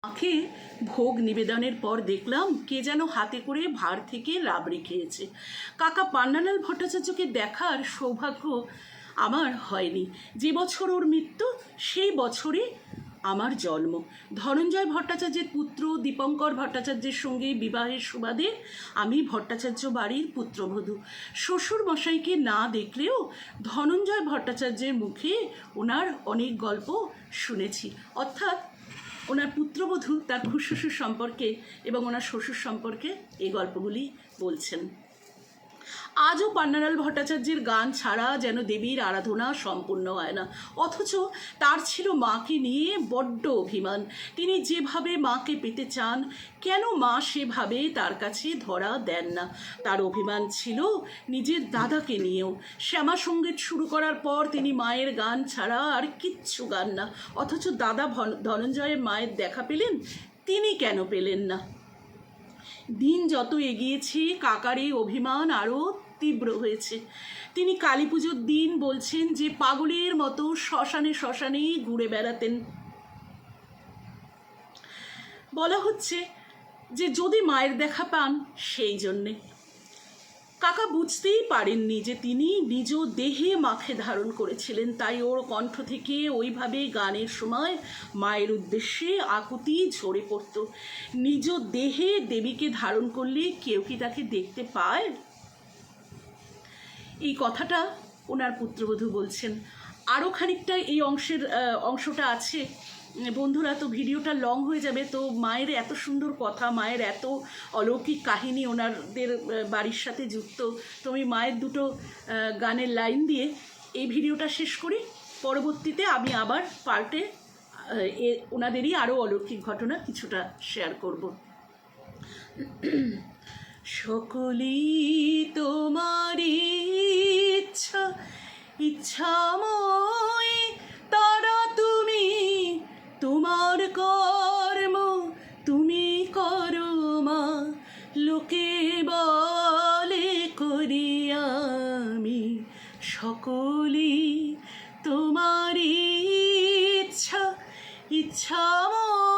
মাকে ভোগ নিবেদনের পর দেখলাম কে যেন হাতে করে ভাঁড় থেকে রাবড়ি খেয়েছে। কাকা পান্নালাল ভট্টাচার্যকে দেখার সৌভাগ্য আমার হয়নি। যে বছর ওর মৃত্যু সেই বছরই আমার জন্ম। ধনঞ্জয় ভট্টাচার্যের পুত্র দীপঙ্কর ভট্টাচার্যের সঙ্গে বিবাহের সুবাদে আমি ভট্টাচার্য বাড়ির পুত্রবধূ। শ্বশুর মশাইকে না দেখলেও ধনঞ্জয় ভট্টাচার্যের মুখে ওনার অনেক গল্প শুনেছি। অর্থাৎ ওনার পুত্রবধূ তার খুশ্বশুর সম্পর্কে এবং ওনার শ্বশুর সম্পর্কে এই গল্পগুলি বলছেন। আজও পান্নালাল ভট্টাচার্যের গান ছাড়া যেন দেবীর আরাধনা সম্পূর্ণ হয় না। অথচ তার ছিল মাকে নিয়ে বড্ড অভিমান। তিনি যেভাবে মাকে পেতে চান, কেন মা সেভাবে তার কাছে ধরা দেন না। তার অভিমান ছিল নিজের দাদাকে নিয়েও। শ্যামা সঙ্গীত শুরু করার পর তিনি মায়ের গান ছাড়া আর কিচ্ছু গান না। অথচ দাদা ধনঞ্জয়ের মায়ের দেখা পেলেন, তিনি কেন পেলেন না? দিন যত এগিয়েছে কাকার এই অভিমান আরও তীব্র হয়েছে। তিনি কালী পুজোর দিন বলছেন যে পাগলের মতো শ্মশানে শ্মশানে ঘুরে বেড়াতেন। বলা হচ্ছে যে যদি মায়ের দেখা পান সেই জন্যে। কাকা বুঝতেই পারেননি যে তিনি নিজ দেহে মাকে ধারণ করেছিলেন, তাই ওর কণ্ঠ থেকে ওইভাবে গানের সময় মায়ের উদ্দেশ্যে আকুতি ঝরে পড়ত। নিজ দেহে দেবীকে ধারণ করলে কেউ কি তাকে দেখতে পায়? এই কথাটা ওনার পুত্রবধূ বলছেন। আরও খানিকটা এই অংশটা আছে বন্ধুরা, তো ভিডিওটা লং হয়ে যাবে। তো মায়ের এত সুন্দর কথা, মায়ের এত অলৌকিক কাহিনী ওনাদের বাড়ির সাথে যুক্ত। তো আমি মায়ের দুটো গানের লাইন দিয়ে এই ভিডিওটা শেষ করি। পরবর্তীতে আমি আবার পার্টে ওনাদেরই আরও অলৌকিক ঘটনা কিছুটা শেয়ার করব। সকলেই তোমার ইচ্ছা ইচ্ছাময় তারা, তুমি তোমার কর্ম তুমি করো মা, লোকে বলে করি আমি। সকলেই তোমার ইচ্ছা ইচ্ছাময়